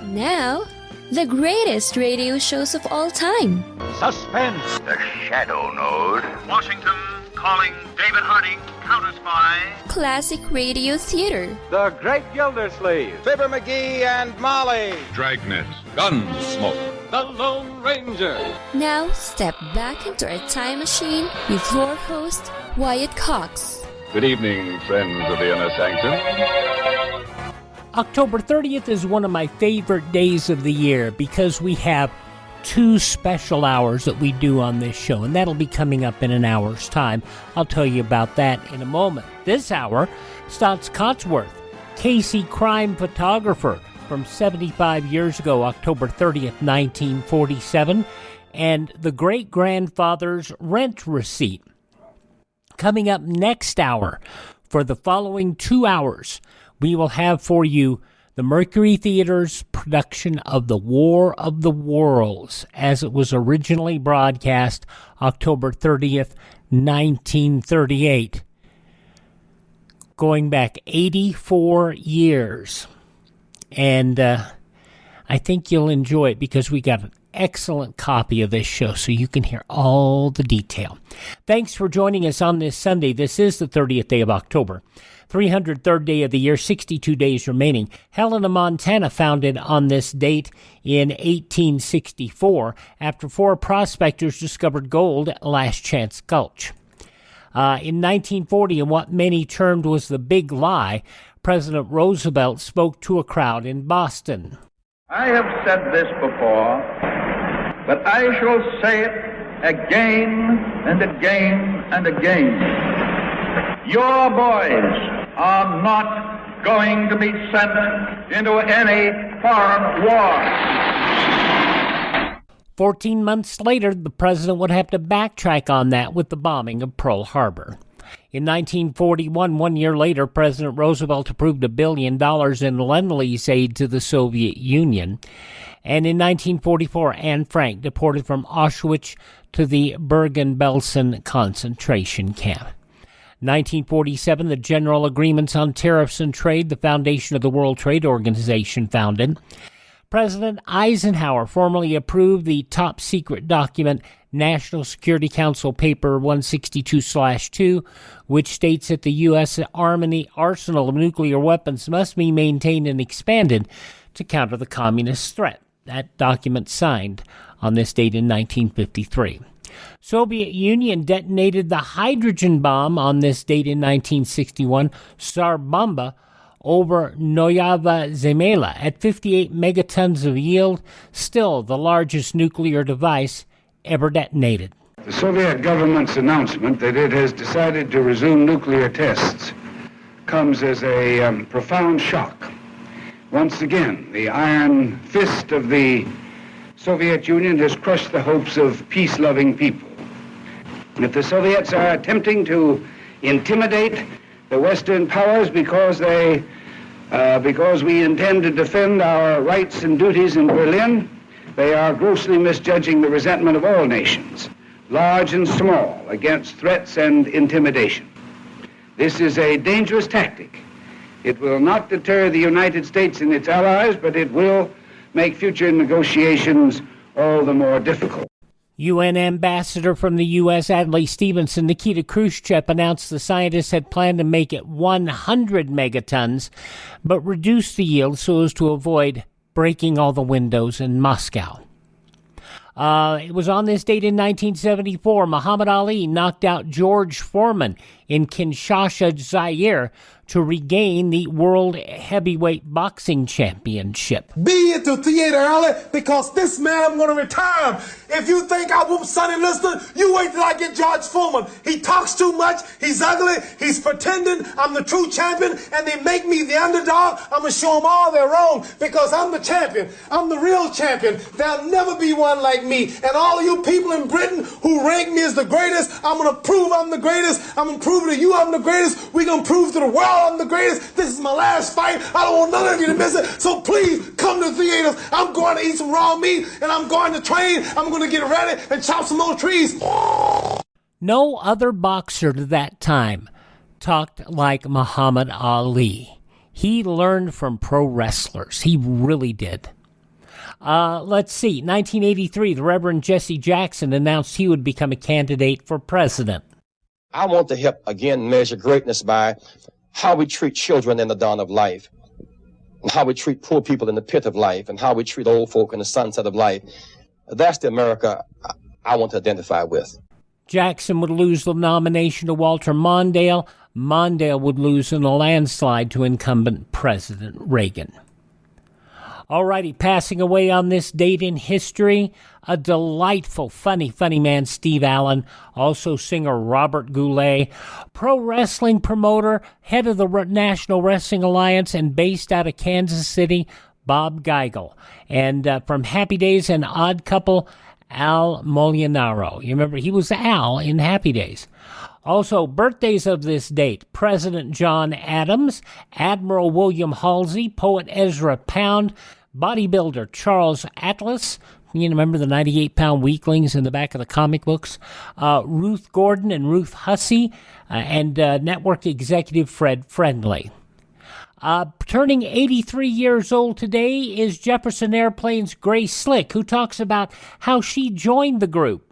Now, the greatest radio shows of all time. Suspense. The Shadow Node. Washington calling David Harding, counter-spy. Classic radio theater. The Great Gildersleeve. Fibber McGee and Molly. Dragnet. Gunsmoke. The Lone Ranger. Now, step back into a time machine with your host, Wyatt Cox. Good evening, friends of the Inner Sanctum. October 30th is one of my favorite days of the year because we have two special hours that we do on this show, and that'll be coming up in an hour's time. I'll tell you about that in a moment. This hour, Staats Cotsworth, Casey crime photographer from 75 years ago, October 30th, 1947, and the great-grandfather's rent receipt. Coming up next hour, for the following 2 hours, we will have for you the Mercury Theater's production of The War of the Worlds, as it was originally broadcast October 30th, 1938. Going back 84 years. And I think you'll enjoy it because we got an excellent copy of this show so you can hear all the detail. Thanks for joining us on this Sunday. This is the 30th day of October. 303rd day of the year, 62 days remaining. Helena, Montana, founded on this date in 1864 after 4 prospectors discovered gold at Last Chance Gulch. In 1940, in what many termed was the big lie, President Roosevelt spoke to a crowd in Boston. I have said this before, but I shall say it again and again and again. Your boys are not going to be sent into any foreign war. 14 months later, the president would have to backtrack on that with the bombing of Pearl Harbor. In 1941, 1 year later, President Roosevelt approved $1 billion in Lend-Lease aid to the Soviet Union. And in 1944, Anne Frank deported from Auschwitz to the Bergen-Belsen concentration camp. 1947, the General Agreements on Tariffs and Trade, the foundation of the World Trade Organization, founded. President Eisenhower formally approved the top-secret document National Security Council Paper 162/2, which states that the U.S. Army arsenal of nuclear weapons must be maintained and expanded to counter the communist threat. That document signed on this date in 1953. Soviet Union detonated the hydrogen bomb on this date in 1961, Tsar Bomba, over Noyava Zemela at 58 megatons of yield, still the largest nuclear device ever detonated. The Soviet government's announcement that it has decided to resume nuclear tests comes as a profound shock. Once again, the iron fist of the Soviet Union has crushed the hopes of peace-loving people. If the Soviets are attempting to intimidate the Western powers because we intend to defend our rights and duties in Berlin, they are grossly misjudging the resentment of all nations, large and small, against threats and intimidation. This is a dangerous tactic. It will not deter the United States and its allies, but it will make future negotiations all the more difficult. UN ambassador from the U.S., Adlai Stevenson, Nikita Khrushchev, announced the scientists had planned to make it 100 megatons, but reduce the yield so as to avoid breaking all the windows in Moscow. It was on this date in 1974, Muhammad Ali knocked out George Foreman in Kinshasa, Zaire, to regain the World Heavyweight Boxing Championship. Be at the theater early because this man, I'm going to retire him. If you think I whoop Sonny Liston, you wait till I get George Foreman. He talks too much. He's ugly. He's pretending I'm the true champion, and they make me the underdog. I'm going to show them all they're wrong because I'm the champion. I'm the real champion. There'll never be one like me. And all of you people in Britain who rank me as the greatest, I'm going to prove I'm the greatest. I'm going to prove to you I'm the greatest. We're going to prove to the world I'm the greatest. This is my last fight. I don't want none of you to miss it. So please come to the theaters. I'm going to eat some raw meat and I'm going to train. I'm going to get ready and chop some more trees. No other boxer to that time talked like Muhammad Ali. He learned from pro wrestlers. He really did. Let's see. 1983, the Reverend Jesse Jackson announced he would become a candidate for president. I want to help, again, measure greatness by how we treat children in the dawn of life, and how we treat poor people in the pit of life, and how we treat old folk in the sunset of life. That's the America I want to identify with. Jackson would lose the nomination to Walter Mondale. Mondale would lose in a landslide to incumbent President Reagan. Alrighty, passing away on this date in history, a delightful, funny man, Steve Allen, also singer Robert Goulet, pro wrestling promoter, head of the National Wrestling Alliance, and based out of Kansas City, Bob Geigel. And from Happy Days and Odd Couple, Al Molinaro. You remember, he was Al in Happy Days. Also, birthdays of this date: President John Adams, Admiral William Halsey, poet Ezra Pound, bodybuilder Charles Atlas. You remember the 98-pound weaklings in the back of the comic books? Ruth Gordon and Ruth Hussey, and network executive Fred Friendly. Turning 83 years old today is Jefferson Airplane's Grace Slick, who talks about how she joined the group.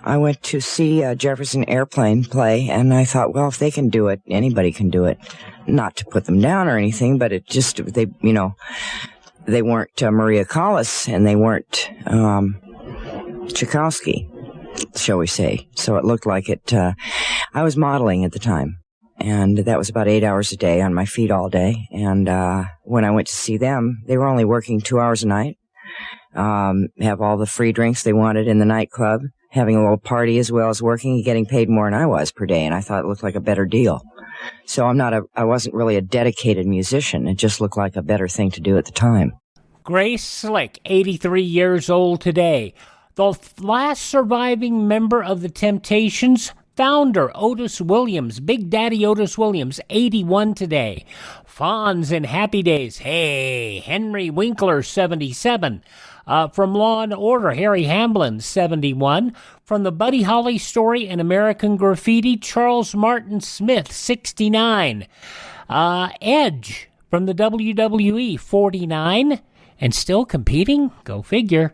I went to see Jefferson Airplane play, and I thought, well, if they can do it, anybody can do it. Not to put them down or anything, but it just, they weren't Maria Callas, and they weren't Tchaikovsky, shall we say. So it looked like it. I was modeling at the time, and that was about 8 hours a day on my feet all day. And when I went to see them, they were only working 2 hours a night, have all the free drinks they wanted in the nightclub, having a little party as well as working and getting paid more than I was per day, and I thought it looked like a better deal. So I wasn't really a dedicated musician. It just looked like a better thing to do at the time. Grace Slick, 83 years old today. The last surviving member of the Temptations, founder Otis Williams, Big Daddy Otis Williams, 81 today. Fonz in Happy Days, hey, Henry Winkler, 77. From Law and Order, Harry Hamlin, 71. From the Buddy Holly Story and American Graffiti, Charles Martin Smith, 69. Edge from the WWE, 49. And still competing? Go figure.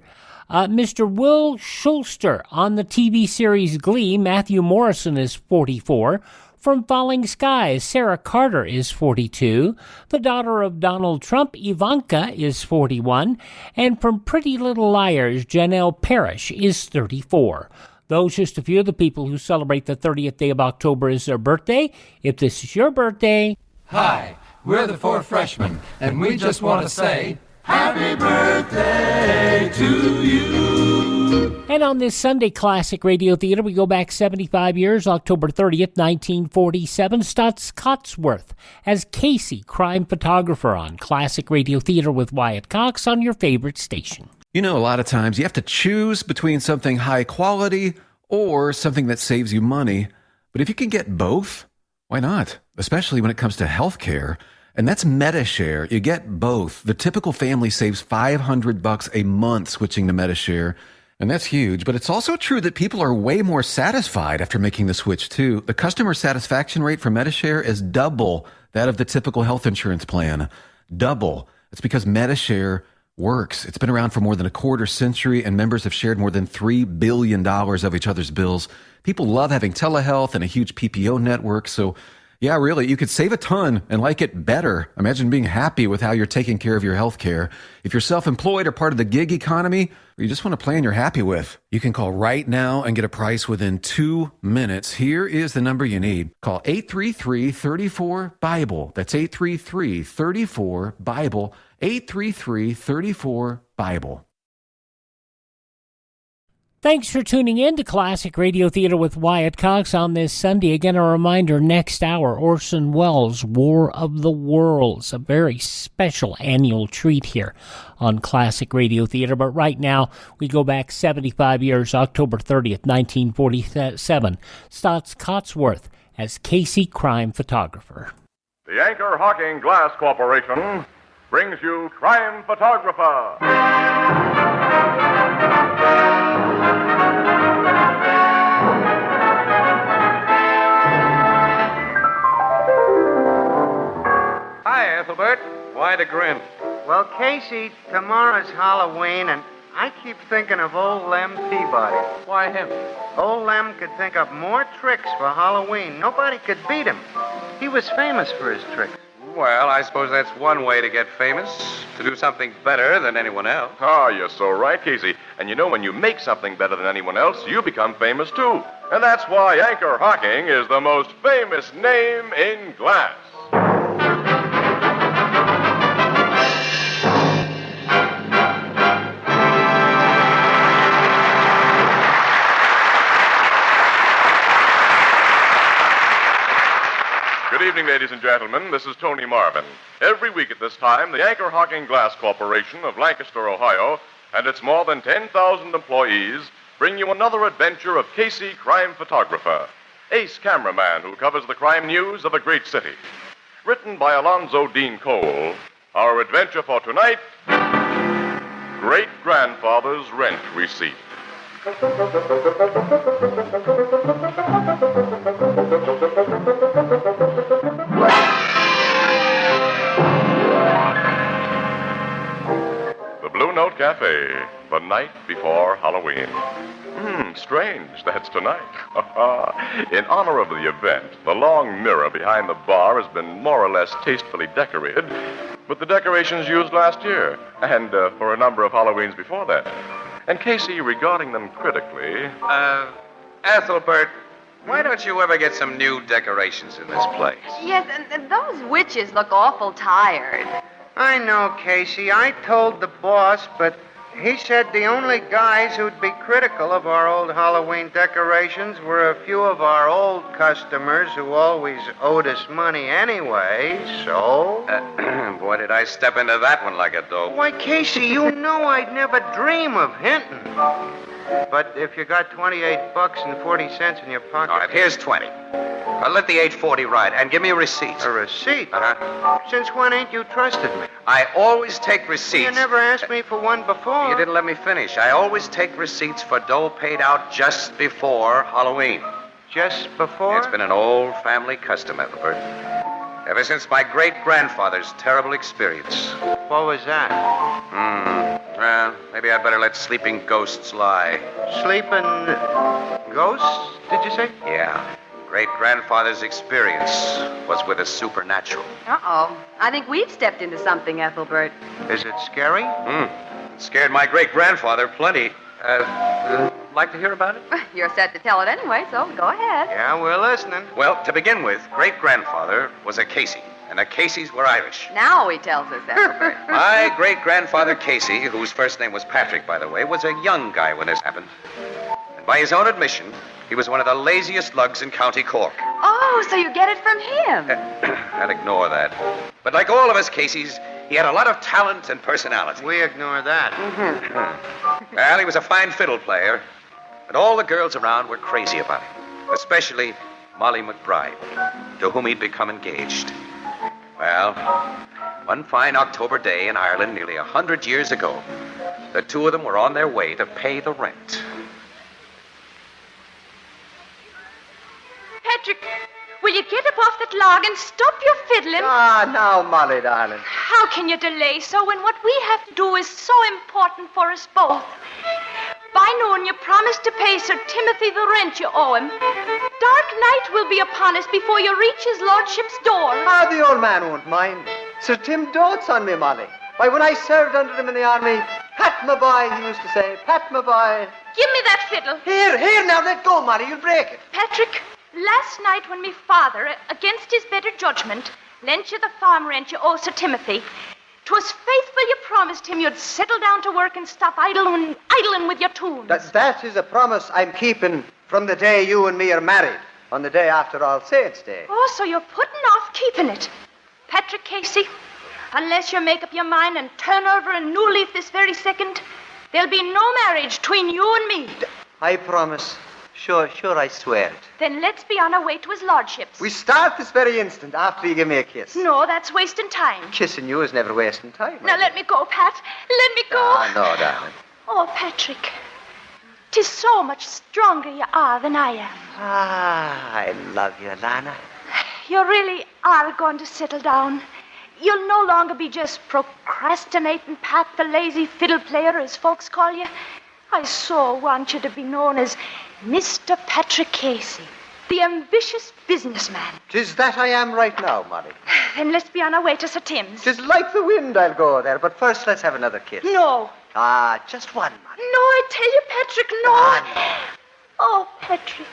Mr. Will Schuster on the TV series Glee, Matthew Morrison is 44. From Falling Skies, Sarah Carter is 42. The daughter of Donald Trump, Ivanka, is 41. And from Pretty Little Liars, Janelle Parrish is 34. Those just a few of the people who celebrate the 30th day of October as their birthday. If this is your birthday... Hi, we're the Four Freshmen, and we just want to say... Happy birthday to you. And on this Sunday Classic Radio Theater, we go back 75 years, October 30th, 1947. Staats Cotsworth as Casey, crime photographer, on Classic Radio Theater with Wyatt Cox on your favorite station. You know, a lot of times you have to choose between something high quality or something that saves you money. But if you can get both, why not? Especially when it comes to healthcare. And that's MediShare. You get both. The typical family saves $500 a month switching to MediShare. And that's huge. But it's also true that people are way more satisfied after making the switch, too. The customer satisfaction rate for MediShare is double that of the typical health insurance plan. Double. It's because MediShare works. It's been around for more than a quarter century, and members have shared more than $3 billion of each other's bills. People love having telehealth and a huge PPO network, so... yeah, really, you could save a ton and like it better. Imagine being happy with how you're taking care of your health care. If you're self-employed or part of the gig economy, or you just want a plan you're happy with, you can call right now and get a price within 2 minutes. Here is the number you need. Call 833-34-BIBLE. That's 833-34-BIBLE. 833-34-BIBLE. Thanks for tuning in to Classic Radio Theater with Wyatt Cox on this Sunday. Again, a reminder, next hour, Orson Welles' War of the Worlds, a very special annual treat here on Classic Radio Theater. But right now, we go back 75 years, October 30th, 1947. Staats Cotsworth as Casey, crime photographer. The Anchor Hawking Glass Corporation brings you Crime Photographer. Hi, Ethelbert. Why the grin? Well, Casey, tomorrow's Halloween, and I keep thinking of old Lem Peabody. Why him? Old Lem could think up more tricks for Halloween. Nobody could beat him. He was famous for his tricks. Well, I suppose that's one way to get famous, to do something better than anyone else. Ah, you're so right, Casey. And you know, when you make something better than anyone else, you become famous too. And that's why Anchor Hocking is the most famous name in glass. Good evening, ladies and gentlemen. This is Tony Marvin. Every week at this time, the Anchor Hocking Glass Corporation of Lancaster, Ohio, and its more than 10,000 employees bring you another adventure of Casey, crime photographer, ace cameraman who covers the crime news of a great city. Written by Alonzo Dean Cole, our adventure for tonight, Great-Grandfather's Rent Receipt. The Blue Note Cafe, the night before Halloween. Strange, that's tonight. In honor of the event, the long mirror behind the bar has been more or less tastefully decorated with the decorations used last year and for a number of Halloweens before that. And Casey, regarding them critically... Ethelbert, why don't you ever get some new decorations in this place? Yes, and those witches look awful tired. I know, Casey. I told the boss, but he said the only guys who'd be critical of our old Halloween decorations were a few of our old customers who always owed us money anyway, so... Boy, did I step into that one like a dope. Why, Casey, you know I'd never dream of hinting. But if you got $28.40 in your pocket... All right, here's 20. Let the 840 ride, and give me a receipt. A receipt? Uh-huh. Since when ain't you trusted me? I always take receipts. You never asked me for one before. You didn't let me finish. I always take receipts for dough paid out just before Halloween. Just before? It's been an old family custom, Ethelbert. Ever since my great-grandfather's terrible experience. What was that? Well, maybe I'd better let sleeping ghosts lie. Sleeping ghosts, did you say? Yeah. Great-grandfather's experience was with a supernatural. Uh-oh. I think we've stepped into something, Ethelbert. Is it scary? It scared my great-grandfather plenty. Like to hear about it? You're set to tell it anyway, so go ahead. Yeah, we're listening. Well, to begin with, great-grandfather was a Casey, and the Caseys were Irish. Now he tells us, Ethelbert. My great-grandfather Casey, whose first name was Patrick, by the way, was a young guy when this happened. And by his own admission, he was one of the laziest lugs in County Cork. Oh, so you get it from him. I'll ignore that. But like all of us Caseys, he had a lot of talent and personality. We ignore that. Well, he was a fine fiddle player, but all the girls around were crazy about him, especially Molly McBride, to whom he'd become engaged. Well, one fine October day in Ireland nearly 100 years ago, the two of them were on their way to pay the rent. Patrick, will you get up off that log and stop your fiddling? Now, Molly, darling. How can you delay so when what we have to do is so important for us both? By noon, you promised to pay Sir Timothy the rent you owe him. Dark night will be upon us before you reach his lordship's door. The old man won't mind. Sir Tim dotes on me, Molly. Why, when I served under him in the army, pat my boy, he used to say, pat my boy. Give me that fiddle. Here, now, let go, Molly, you'll break it. Patrick, last night when me father, against his better judgment, lent you the farm rent you owe Sir Timothy, 'twas faithful you promised him you'd settle down to work and stop idling with your tunes. That is a promise I'm keeping from the day you and me are married, on the day after All Saints' Day. Oh, so you're putting off keeping it. Patrick Casey, unless you make up your mind and turn over a new leaf this very second, there'll be no marriage between you and me. I promise. Sure, I swear it. Then let's be on our way to his lordship's. We start this very instant after you give me a kiss. No, that's wasting time. Kissing you is never wasting time. Now let me go, Pat. Let me go. No, darling. Oh, Patrick. 'Tis so much stronger you are than I am. I love you, Lana. You really are going to settle down You'll no longer be just procrastinating Pat the lazy fiddle player, as folks call you. I so want you to be known as Mr. Patrick Casey, the ambitious businessman. 'Tis that I am right now, Molly. Then let's be on our way to Sir Tim's. 'Tis like the wind I'll go there, but first let's have another kiss. No. Ah, just one, Molly. No, I tell you, Patrick, no. Oh, Patrick.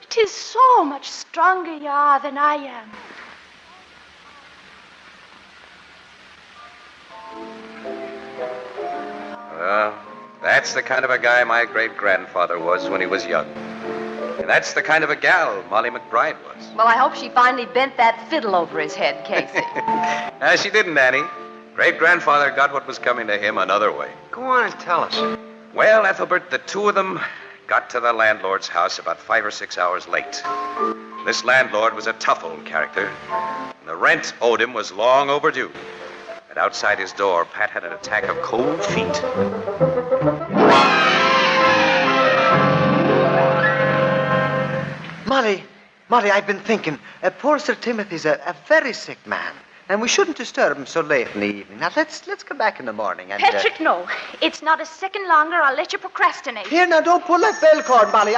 'Tis so much stronger you are than I am. That's the kind of a guy my great-grandfather was when he was young. And that's the kind of a gal Molly McBride was. Well, I hope she finally bent that fiddle over his head, Casey. She didn't, Annie. Great-grandfather got what was coming to him another way. Go on and tell us. Well, Ethelbert, the two of them got to the landlord's house about 5 or 6 hours late. This landlord was a tough old character, and the rent owed him was long overdue. And outside his door, Pat had an attack of cold feet. Molly, I've been thinking. Poor Sir Timothy's a very sick man, and we shouldn't disturb him so late in the evening. Now, let's come back in the morning and... Patrick, no. It's not a second longer. I'll let you procrastinate. Here, now, don't pull that bell cord, Molly.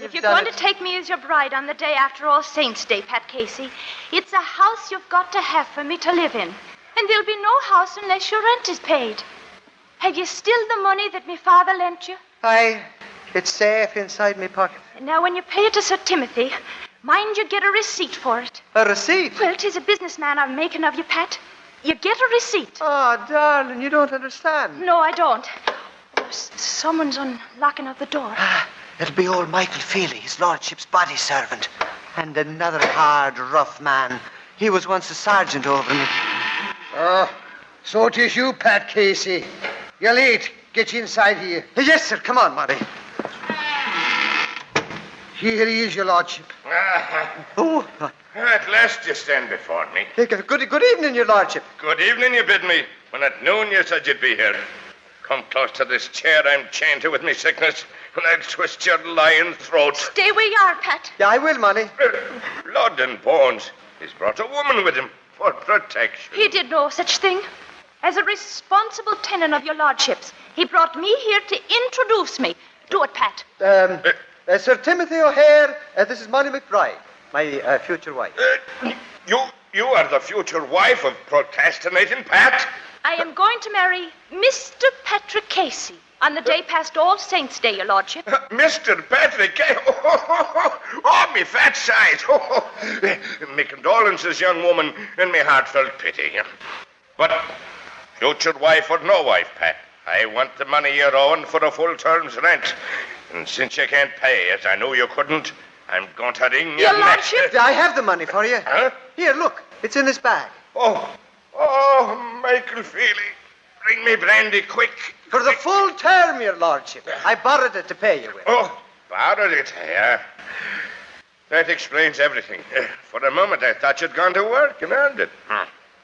If you're going to take me as your bride on the day after All Saints' Day, Pat Casey, it's a house you've got to have for me to live in. And there'll be no house unless your rent is paid. Have you still the money that me father lent you? It's safe inside me pocket. Now, when you pay it to Sir Timothy, mind you get a receipt for it. A receipt? Well, 'tis a businessman I'm making of you, Pat. You get a receipt. Oh, darling, you don't understand. No, I don't. Oh, someone's unlocking of the door. It'll be old Michael Feely, his lordship's body servant. And another hard, rough man. He was once a sergeant over me. Oh, so 'tis you, Pat Casey. You're late. Get you inside here. Yes, sir. Come on, Molly. Here he is, your lordship. Oh. At last you stand before me. Good evening, your lordship. Good evening, you bid me, when at noon you said you'd be here. Come close to this chair I'm chained to with me sickness, and I'll twist your lying throat. Stay where you are, Pat. Yeah, I will, Molly. Blood and bones. He's brought a woman with him for protection. He did no such thing. As a responsible tenant of your lordship's, he brought me here to introduce me. Do it, Pat. Sir Timothy O'Hare, this is Molly McBride, my future wife. You are the future wife of procrastinating Pat? I am going to marry Mr. Patrick Casey on the day past All Saints' Day, your lordship. Mr. Patrick Casey? Oh, me fat size. Me condolences, young woman, and me heartfelt pity. But future wife or no wife, Pat, I want the money you're owing for a full term's rent. And since you can't pay, as I knew you couldn't, I'm going to ring your lordship. I have the money for you. Huh? Here, look. It's in this bag. Oh, Michael Feely. Bring me brandy quick. For the full term, your lordship. I borrowed it to pay you with. Oh, borrowed it, yeah. That explains everything. For a moment, I thought you'd gone to work and earned it.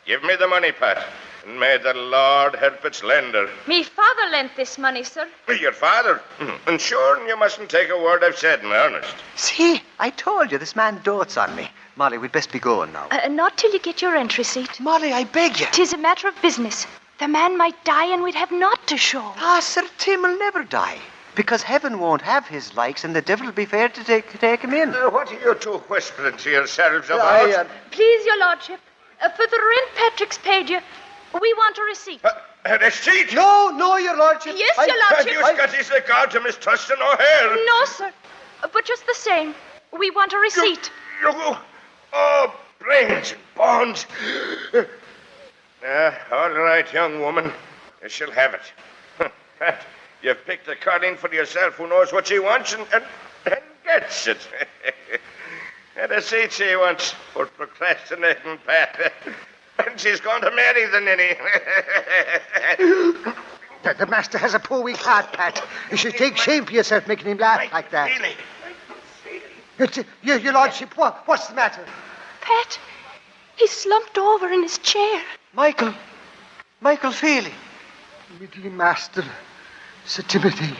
Give me the money, Pat, and may the Lord help its lender. Me father lent this money, sir. Your father? And sure, you mustn't take a word I've said in earnest. See, I told you, this man dotes on me. Molly, we'd best be going now. Not till you get your rent receipt. Molly, I beg you. 'Tis a matter of business. The man might die and we'd have naught to show. Sir Tim will never die. Because heaven won't have his likes and the devil will be fair to take him in. What are you two whispering to yourselves about? Please, your lordship, for the rent Patrick's paid you, we want a receipt. A receipt? No, your lordship. Yes, your lordship. Have you got his regard to Miss Tustin O'Hare? No, sir. But just the same, we want a receipt. Oh, brains and bones. All right, young woman. You shall have it. You've picked the carding for yourself who knows what she wants and gets it. And a seat she wants for procrastinating Pat. And she's going to marry the ninny. The master has a poor weak heart, Pat. You should take shame for yourself making him laugh like that. Your lordship, what's the matter? Pat, he slumped over in his chair. Michael Feely. My dear master, Sir Timothy,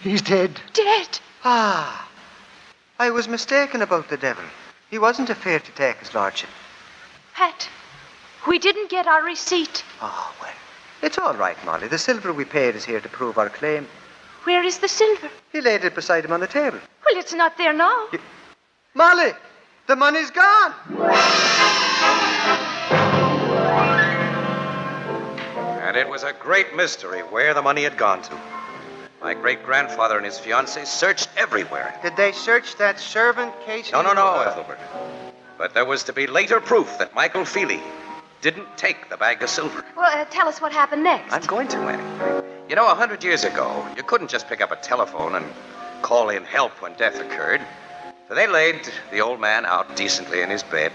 he's dead. Dead? I was mistaken about the devil. He wasn't afraid to take his lordship. Pat, we didn't get our receipt. Oh, well, it's all right, Molly. The silver we paid is here to prove our claim. Where is the silver? He laid it beside him on the table. Well, it's not there now. Molly, the money's gone. And it was a great mystery where the money had gone to. My great-grandfather and his fiancée searched everywhere. Did they search that servant, Casey? No, Ethelbert. But there was to be later proof that Michael Feely didn't take the bag of silver. Well, tell us what happened next. I'm going to, Annie. You know, 100 years ago, you couldn't just pick up a telephone and call in help when death occurred. So they laid the old man out decently in his bed,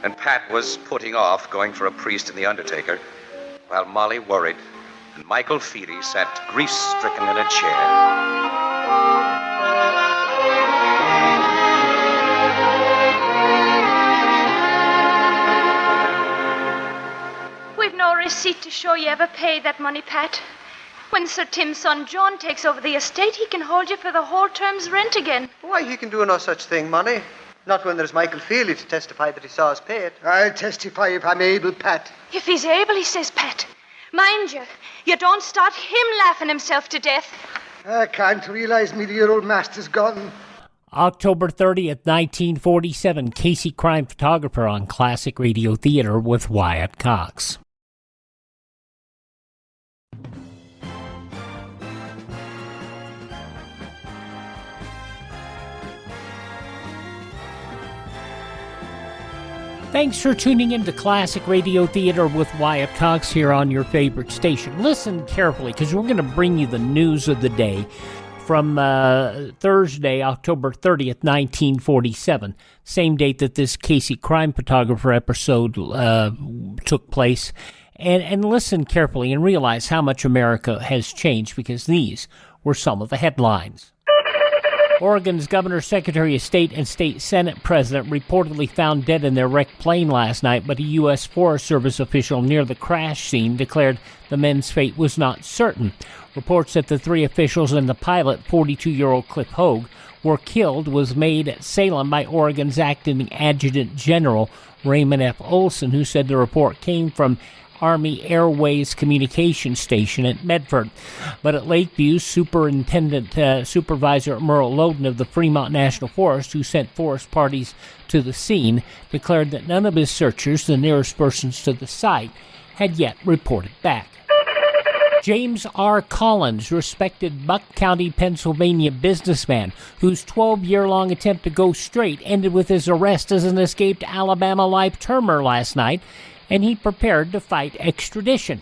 and Pat was putting off going for a priest and the undertaker, while Molly worried, and Michael Feely sat grief-stricken in a chair. We've no receipt to show you ever paid that money, Pat. When Sir Tim's son John takes over the estate, he can hold you for the whole term's rent again. Why, he can do no such thing, Molly. Not when there's Michael Feely to testify that he saw us pay it. I'll testify if I'm able, Pat. If he's able, he says, Pat. Mind you don't start him laughing himself to death. I can't realize me dear old master's gone. October 30th, 1947, Casey crime photographer on Classic Radio Theater with Wyatt Cox. Thanks for tuning in to Classic Radio Theater with Wyatt Cox here on your favorite station. Listen carefully, because we're going to bring you the news of the day from Thursday, October 30th, 1947, same date that this Casey crime photographer episode took place. And listen carefully and realize how much America has changed, because these were some of the headlines. Oregon's Governor, Secretary of State, and State Senate President reportedly found dead in their wrecked plane last night, but a U.S. Forest Service official near the crash scene declared the men's fate was not certain. Reports that the three officials and the pilot, 42-year-old Cliff Hogue, were killed was made at Salem by Oregon's acting Adjutant General Raymond F. Olson, who said the report came from Army Airways Communication Station at Medford. But at Lakeview, Supervisor Merle Loden of the Fremont National Forest, who sent forest parties to the scene, declared that none of his searchers, the nearest persons to the site, had yet reported back. James R. Collins, respected Buck County, Pennsylvania businessman, whose 12-year-long attempt to go straight ended with his arrest as an escaped Alabama life-termer last night, and he prepared to fight extradition.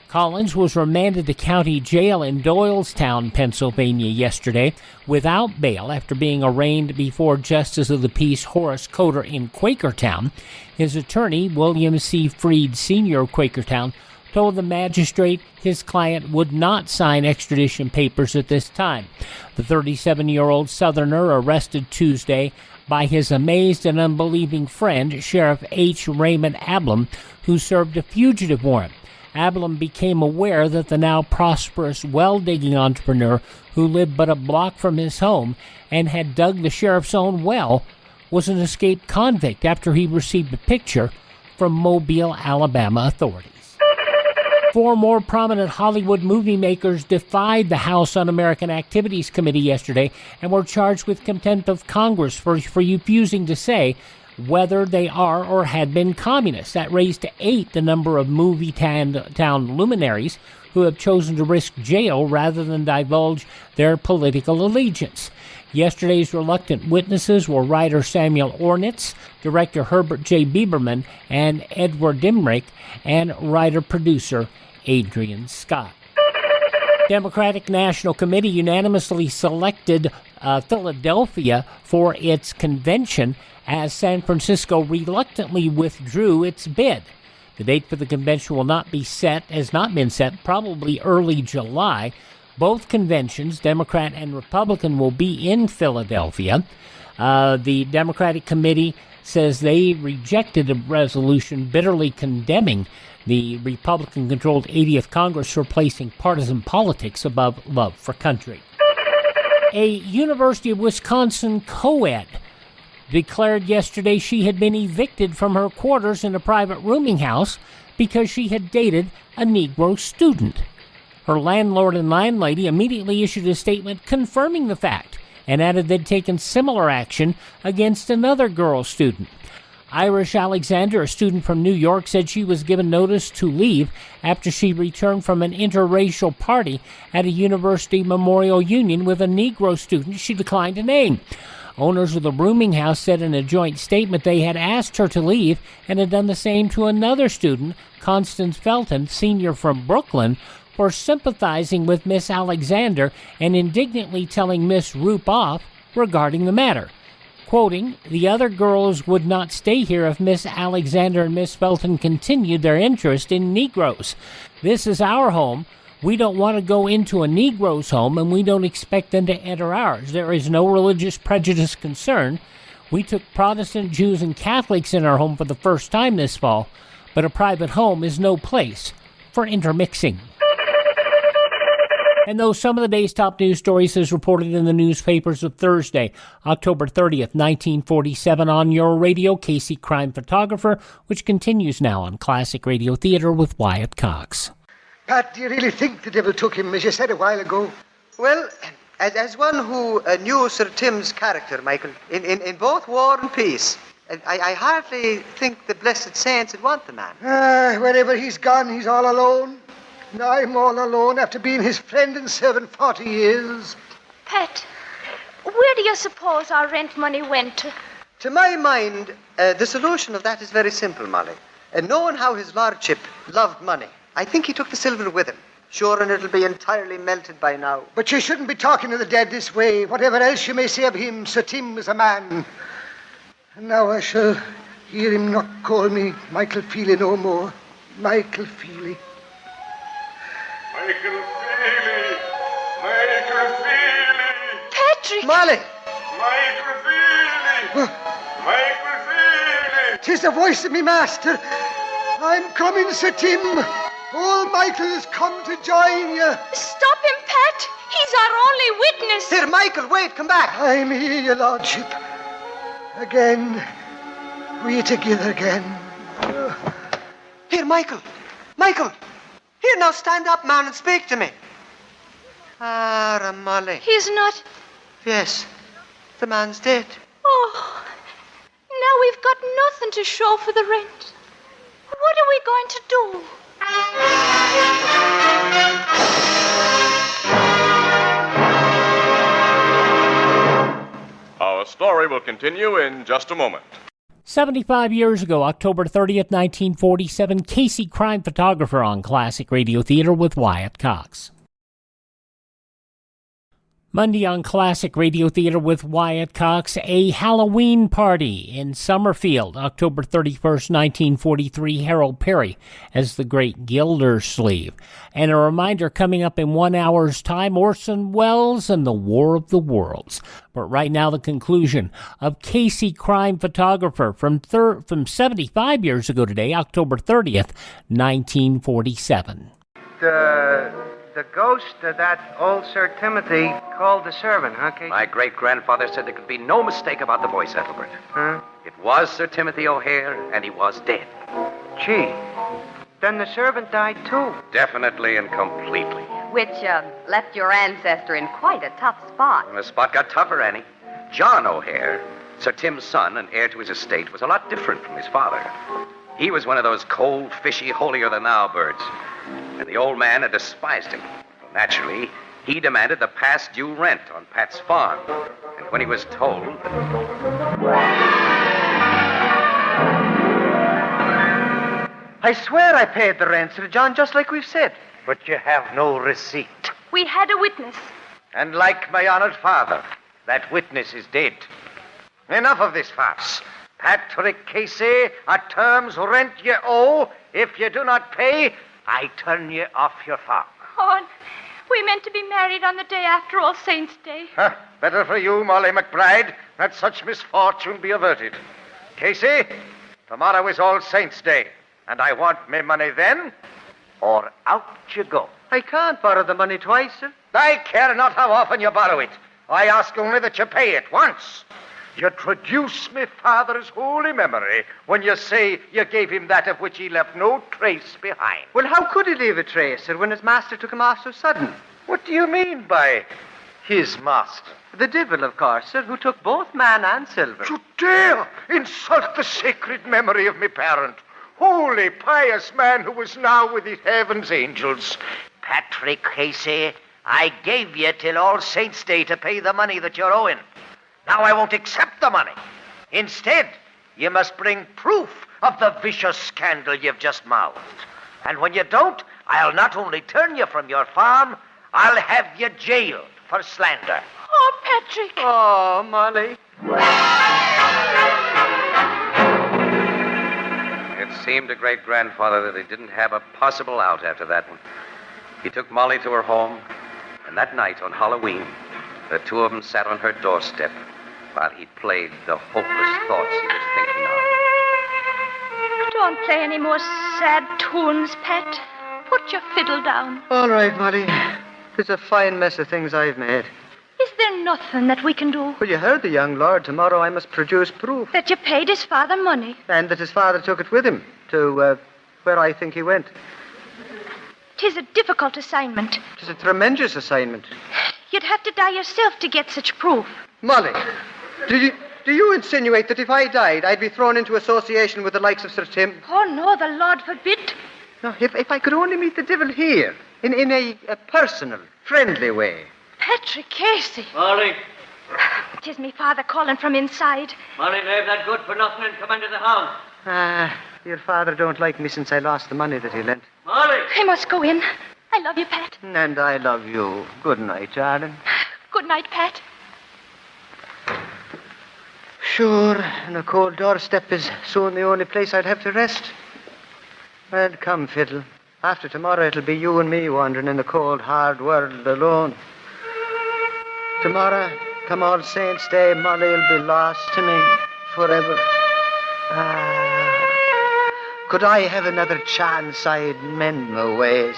Collins was remanded to county jail in Doylestown, Pennsylvania yesterday without bail after being arraigned before Justice of the Peace Horace Coder in Quakertown. His attorney, William C. Freed Sr. of Quakertown, told the magistrate his client would not sign extradition papers at this time. The 37-year-old Southerner, arrested Tuesday by his amazed and unbelieving friend, Sheriff H. Raymond Ablam, who served a fugitive warrant. Ablam became aware that the now prosperous well-digging entrepreneur, who lived but a block from his home and had dug the sheriff's own well, was an escaped convict after he received a picture from Mobile, Alabama authorities. Four more prominent Hollywood movie makers defied the House Un-American Activities Committee yesterday and were charged with contempt of Congress for refusing to say whether they are or had been communists. That raised to 8 the number of movie town luminaries who have chosen to risk jail rather than divulge their political allegiance. Yesterday's reluctant witnesses were writer Samuel Ornitz, director Herbert J. Bieberman, and Edward Dimrick, and writer-producer Adrian Scott. Democratic National Committee unanimously selected Philadelphia for its convention as San Francisco reluctantly withdrew its bid. The date for the convention has not been set, probably early July. Both conventions, Democrat and Republican, will be in Philadelphia. The Democratic Committee says they rejected a resolution bitterly condemning the Republican-controlled 80th Congress for placing partisan politics above love for country. A University of Wisconsin co-ed declared yesterday she had been evicted from her quarters in a private rooming house because she had dated a Negro student. Her landlord and landlady immediately issued a statement confirming the fact and added they'd taken similar action against another girl student. Irish Alexander, a student from New York, said she was given notice to leave after she returned from an interracial party at a university memorial union with a Negro student she declined to name. Owners of the rooming house said in a joint statement they had asked her to leave and had done the same to another student, Constance Felton, senior from Brooklyn, for sympathizing with Miss Alexander and indignantly telling Miss Roop off regarding the matter. Quoting, "The other girls would not stay here if Miss Alexander and Miss Felton continued their interest in Negroes. This is our home. We don't want to go into a Negro's home, and we don't expect them to enter ours. There is no religious prejudice concern. We took Protestant, Jews, and Catholics in our home for the first time this fall, but a private home is no place for intermixing." And those some of the day's top news stories as reported in the newspapers of Thursday, October 30th, 1947, on your radio, Casey Crime Photographer, which continues now on Classic Radio Theater with Wyatt Cox. Pat, do you really think the devil took him, as you said a while ago? Well, as one who knew Sir Tim's character, Michael, in both war and peace, I hardly think the blessed saints would want the man. Wherever he's gone, he's all alone. And I'm all alone after being his friend and servant 40 years. Pat, where do you suppose our rent money went to? To my mind, the solution of that is very simple, Molly. And knowing how his lordship loved money, I think he took the silver with him. Sure, and it'll be entirely melted by now. But you shouldn't be talking to the dead this way. Whatever else you may say of him, Sir Tim was a man. And now I shall hear him not call me Michael Feely no more. Michael Feely. Michael Feely! Michael Feely! Patrick! Molly! Michael Feely! Michael Feely! 'Tis the voice of me master. I'm coming, Sir Tim. Old Michael has come to join you. Stop him, Pat! He's our only witness! Here, Michael, wait, come back. I'm here, your lordship. Again. We together again. Here, Michael. Michael! Here, now stand up, man, and speak to me. Ah, Molly. He's not... Yes, the man's dead. Oh, now we've got nothing to show for the rent. What are we going to do? Our story will continue in just a moment. 75 years ago, October 30th, 1947, Casey Crime Photographer on Classic Radio Theater with Wyatt Cox. Monday on Classic Radio Theater with Wyatt Cox, a Halloween party in Summerfield, October 31st, 1943, Harold Perry as the Great Gildersleeve. And a reminder coming up in 1 hour's time, Orson Welles and the War of the Worlds. But right now, the conclusion of Casey Crime Photographer from 75 years ago today, October 30th, 1947. The ghost of that old Sir Timothy called the servant, huh, Casey? My great-grandfather said there could be no mistake about the voice, Ethelbert. Huh? It was Sir Timothy O'Hare, and he was dead. Gee, then the servant died too. Definitely and completely. Which left your ancestor in quite a tough spot. And the spot got tougher, Annie. John O'Hare, Sir Tim's son and heir to his estate, was a lot different from his father. He was one of those cold, fishy, holier-than-thou birds. And the old man had despised him. Well, naturally, he demanded the past due rent on Pat's farm. And when he was told that... I swear I paid the rent, Sir John, just like we've said. But you have no receipt. We had a witness. And like my honored father, that witness is dead. Enough of this farce. Patrick Casey, at terms rent you owe. If you do not pay, I turn you off your farm. Oh, we meant to be married on the day after All Saints' Day. Huh, better for you, Molly McBride, that such misfortune be averted. Casey, tomorrow is All Saints' Day, and I want me money then, or out you go. I can't borrow the money twice, sir. I care not how often you borrow it. I ask only that you pay it once. You traduce me father's holy memory when you say you gave him that of which he left no trace behind. Well, how could he leave a trace, sir, when his master took him off so sudden? What do you mean by his master? The devil, of course, sir, who took both man and silver. You dare insult the sacred memory of me parent, holy, pious man who is now with his heaven's angels. Patrick Casey, I gave you till All Saints' Day to pay the money that you're owing. Now I won't accept the money. Instead, you must bring proof of the vicious scandal you've just mouthed. And when you don't, I'll not only turn you from your farm, I'll have you jailed for slander. Oh, Patrick. Oh, Molly. It seemed to great-grandfather that he didn't have a possible out after that one. He took Molly to her home, and that night on Halloween, the two of them sat on her doorstep while he played the hopeless thoughts he was thinking of. Don't play any more sad tunes, Pat. Put your fiddle down. All right, Molly. There's a fine mess of things I've made. Is there nothing that we can do? Well, you heard the young lord. Tomorrow I must produce proof. That you paid his father money. And that his father took it with him to where I think he went. 'Tis a difficult assignment. It's a tremendous assignment. You'd have to die yourself to get such proof. Molly, do you insinuate that if I died, I'd be thrown into association with the likes of Sir Tim? Oh, no, the Lord forbid. No, if I could only meet the devil here, in a personal, friendly way. Patrick Casey. Molly. 'Tis me father calling from inside. Molly, leave that good for nothing and come into the house. Your father don't like me since I lost the money that he lent. Molly. I must go in. I love you, Pat. And I love you. Good night, darling. Good night, Pat. Sure, and a cold doorstep is soon the only place I'd have to rest. Well, come, Fiddle. After tomorrow, it'll be you and me wandering in the cold, hard world alone. Tomorrow, come All Saints' Day, Molly will be lost to me forever. Could I have another chance, I'd mend my ways.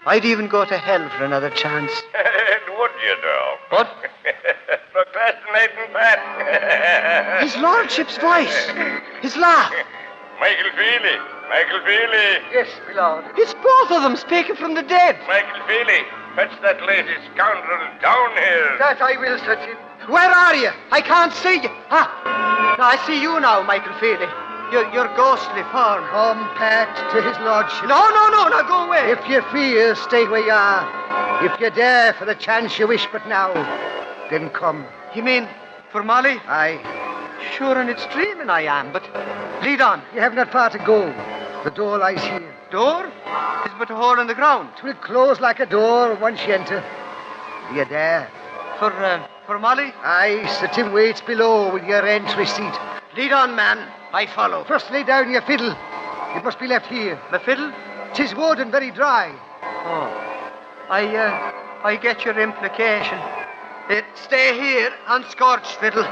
I'd even go to hell for another chance. Would you, now? What? Procrastinating, Pat. His lordship's voice. His laugh. Michael Feely. Michael Feely. Yes, my lord. It's both of them speaking from the dead. Michael Feely, fetch that lazy scoundrel down here. That I will, Sir Tim. Where are you? I can't see you. No, I see you now, Michael Feely. Your ghostly form. Come, Pat, to his lordship. No, go away. If you fear, stay where you are. If you dare for the chance you wish but now, then come. You mean for Molly? Aye. Sure, and it's dreaming I am, but lead on. You have not far to go. The door lies here. Door? It's but a hole in the ground. It will close like a door once you enter. You dare? For Molly? Aye, Sir Tim waits below with your entry seat. Lead on, man. I follow. First lay down your fiddle. It must be left here. The fiddle? 'Tis wood and very dry. Oh. I get your implication. Stay here, unscorched fiddle.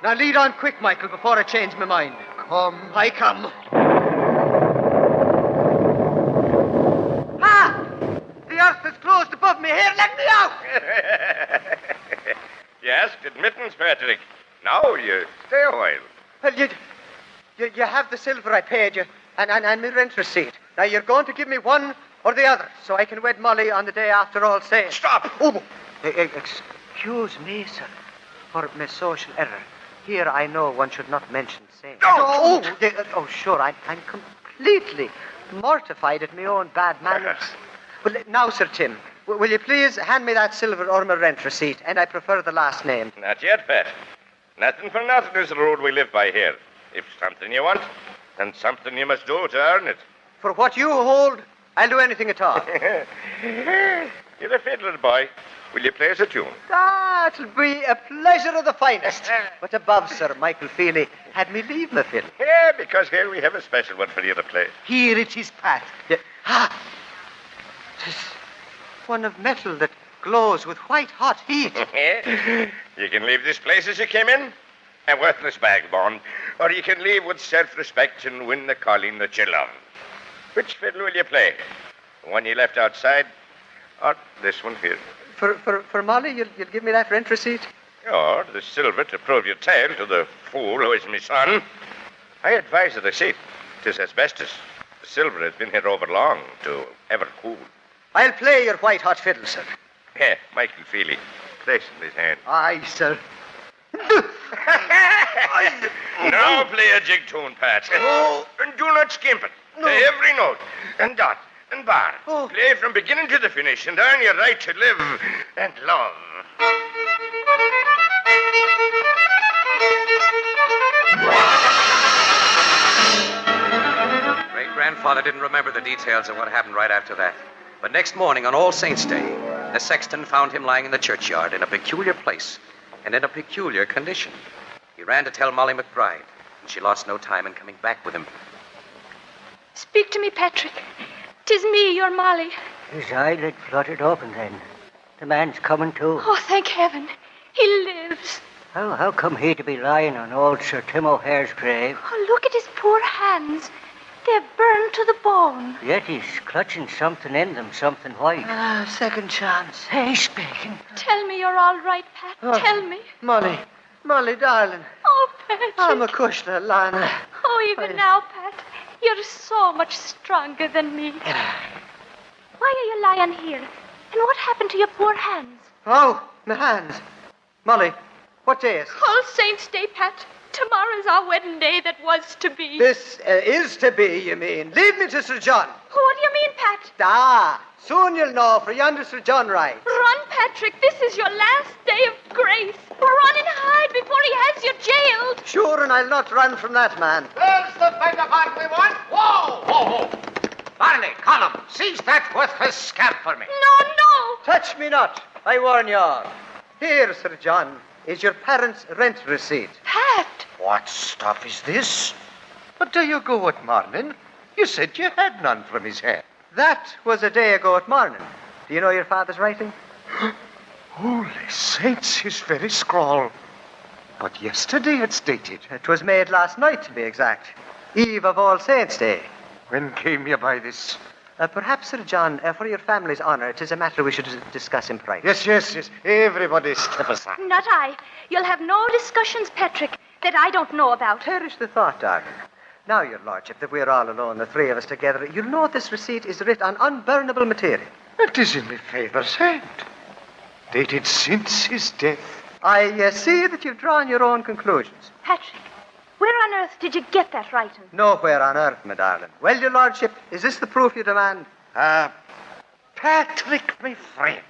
Now lead on quick, Michael, before I change my mind. Come. I come. The earth is closed above me. Here, let me out! You asked admittance, Patrick. Now you stay a while. Well, you have the silver I paid you, and my rent receipt. Now you're going to give me one or the other, so I can wed Molly on the day after All Saints. Stop! Oh, excuse me, sir, for my social error. Here I know one should not mention saints. Oh, sure, I'm completely mortified at my own bad manners. Well, now, Sir Tim, will you please hand me that silver or my rent receipt, and I prefer the last name. Not yet, Pat. Nothing for nothing is the road we live by here. If something you want, then something you must do to earn it. For what you hold, I'll do anything at all. You're a fiddler, boy. Will you play us a tune? It'll be a pleasure of the finest. But above, Sir Michael Feely, had me leave my fiddle. Yeah, because here we have a special one for you to play. Here it is, Pat. Tis one of metal that glows with white-hot heat. You can leave this place as you came in, a worthless vagabond, or you can leave with self-respect and win the calling that you love. Which fiddle will you play? The one you left outside, or this one here? For Molly, you'll give me that rent receipt? Or the silver to prove your tale to the fool who is my son. I advise the receipt. 'Tis asbestos. The silver has been here over long to ever cool. I'll play your white-hot fiddle, sir. Yeah, Michael Feely. Place in his hand. Aye, sir. Now play a jig tune, Pat. Oh. And do not skimp it. No. Play every note, and dot, and bar. Oh. Play from beginning to the finish, and earn your right to live and love. Great-grandfather didn't remember the details of what happened right after that. But next morning, on All Saints' Day, the sexton found him lying in the churchyard in a peculiar place and in a peculiar condition. He ran to tell Molly McBride, and she lost no time in coming back with him. Speak to me, Patrick. 'Tis me, your Molly. His eyelid fluttered open then. The man's coming to. Oh, thank heaven. He lives. How come he to be lying on old Sir Tim O'Hare's grave? Oh, look at his poor hands. They're burned to the bone. Yet he's clutching something in them, something white. Second chance. He's speaking. Tell me you're all right, Pat. Tell me. Molly, darling. Oh, Patrick. I'm a kushla, Lana. Oh, even now, Pat, you're so much stronger than me. Why are you lying here? And what happened to your poor hands? Oh, my hands. Molly, what day is it? All Saints' Day, Pat. Tomorrow's our wedding day that was to be. This is to be, you mean. Leave me to Sir John. What do you mean, Pat? Soon you'll know, for yonder Sir John rides. Run, Patrick. This is your last day of grace. Run and hide before he has you jailed. Sure, and I'll not run from that man. There's the vagabond we want. Whoa, whoa, whoa. Barney, Column, seize that worthless scamp for me. No. Touch me not, I warn you all. Here, Sir John, is your parents' rent receipt. Pat! What stuff is this? But do you go at morning? You said you had none from his hand. That was a day ago at morning. Do you know your father's writing? Holy saints, his very scrawl. But yesterday it's dated. It was made last night, to be exact. Eve of All Saints' Day. When came you by this? Perhaps, Sir John, for your family's honour, it is a matter we should discuss in private. Yes. Everybody step aside. Not I. You'll have no discussions, Patrick, that I don't know about. Perish the thought, darling. Now, your lordship, that we're all alone, the three of us together, you'll know this receipt is writ on unburnable material. It is in my father's hand. Dated since his death. I see that you've drawn your own conclusions. Patrick, where on earth did you get that writing? Nowhere on earth, my darling. Well, your lordship, is this the proof you demand? Patrick, my friend,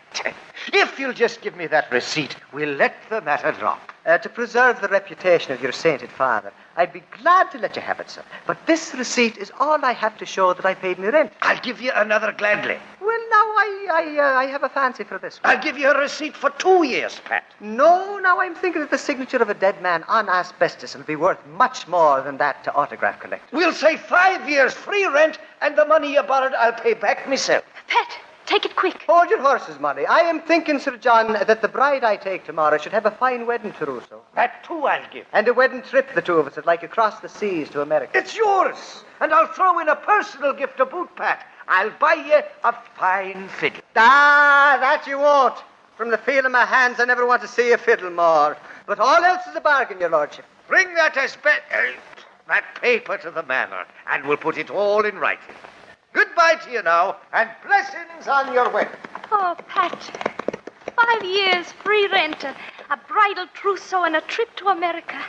if you'll just give me that receipt, we'll let the matter drop. To preserve the reputation of your sainted father, I'd be glad to let you have it, sir. But this receipt is all I have to show that I paid me rent. I'll give you another gladly. Well, now, I have a fancy for this one. I'll give you a receipt for 2 years, Pat. No, now I'm thinking that the signature of a dead man on asbestos will be worth much more than that to autograph collectors. We'll say 5 years free rent, and the money you borrowed I'll pay back myself. Pat, take it quick. Hold your horses, Molly. I am thinking, Sir John, that the bride I take tomorrow should have a fine wedding trousseau. That too I'll give. And a wedding trip, the two of us, would like across the seas to America. It's yours. And I'll throw in a personal gift to boot, Pat. I'll buy you a fine fiddle. That you won't. From the feel of my hands, I never want to see a fiddle more. But all else is a bargain, your lordship. Bring that that paper to the manor, and we'll put it all in writing. Goodbye to you now, and blessings on your wedding. Oh, Pat, 5 years free rent, a bridal trousseau, and a trip to America.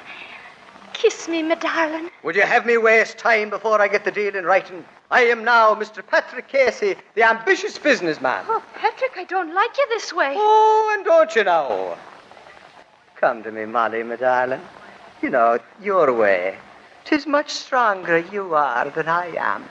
Kiss me, my darling. Would you have me waste time before I get the deal in writing? I am now Mr. Patrick Casey, the ambitious businessman. Oh, Patrick, I don't like you this way. Oh, and don't you know? Come to me, Molly, my darling. You know, your way. 'Tis much stronger you are than I am.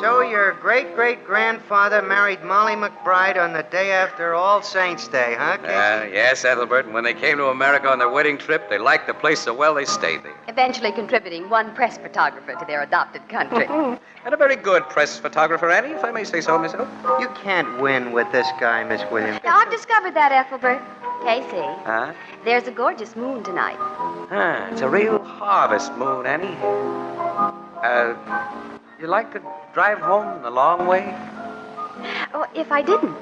So your great-great-grandfather married Molly McBride on the day after All Saints' Day, huh, Casey? Yes, Ethelbert. And when they came to America on their wedding trip, they liked the place so well they stayed there. Eventually contributing one press photographer to their adopted country. And a very good press photographer, Annie, if I may say so myself. You can't win with this guy, Miss Williams. Now, I've discovered that, Ethelbert. Casey, Huh? there's a gorgeous moon tonight. It's a real harvest moon, Annie. You like the drive home the long way? Oh, if I didn't.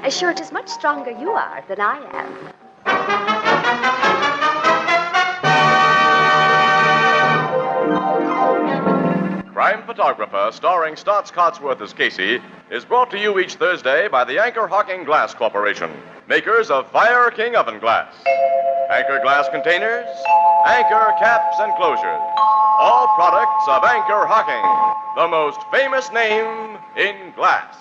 Sure, it is much stronger you are than I am. Crime Photographer, starring Staats Cotsworth as Casey, is brought to you each Thursday by the Anchor Hocking Glass Corporation, makers of Fire King Oven Glass. Anchor glass containers, Anchor caps and closures. All products of Anchor Hocking, the most famous name in glass.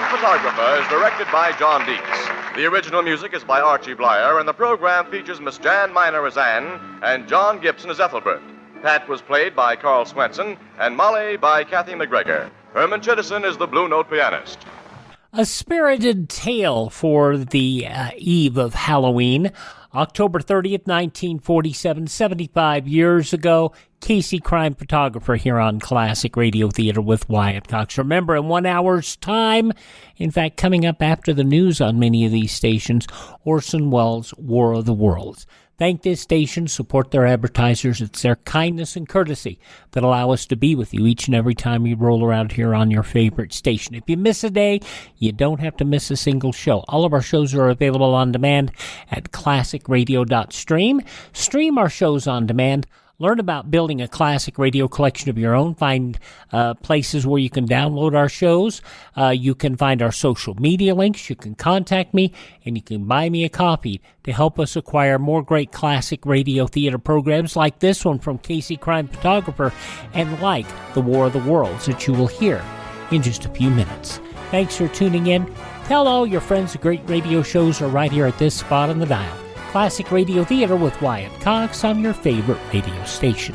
Photographer is directed by John Dietz. The original music is by Archie Blyer, and the program features Miss Jan Miner as Anne and John Gibson as Ethelbert. Pat was played by Carl Swenson, and Molly by Kathy McGregor. Herman Chittison is the Blue Note pianist. A spirited tale for the eve of Halloween. October 30th, 1947, 75 years ago, Casey, crime photographer, here on Classic Radio Theater with Wyatt Cox. Remember, in 1 hour's time, in fact, coming up after the news on many of these stations, Orson Welles' War of the Worlds. Thank this station, support their advertisers. It's their kindness and courtesy that allow us to be with you each and every time you roll around here on your favorite station. If you miss a day, you don't have to miss a single show. All of our shows are available on demand at classicradio.stream. Stream our shows on demand. Learn about building a classic radio collection of your own. Find places where you can download our shows. You can find our social media links. You can contact me, and you can buy me a copy to help us acquire more great classic radio theater programs like this one from Casey, crime photographer, and like the War of the Worlds that you will hear in just a few minutes. Thanks for tuning in. Tell all your friends the great radio shows are right here at this spot on the dial. Classic Radio Theater with Wyatt Cox on your favorite radio station.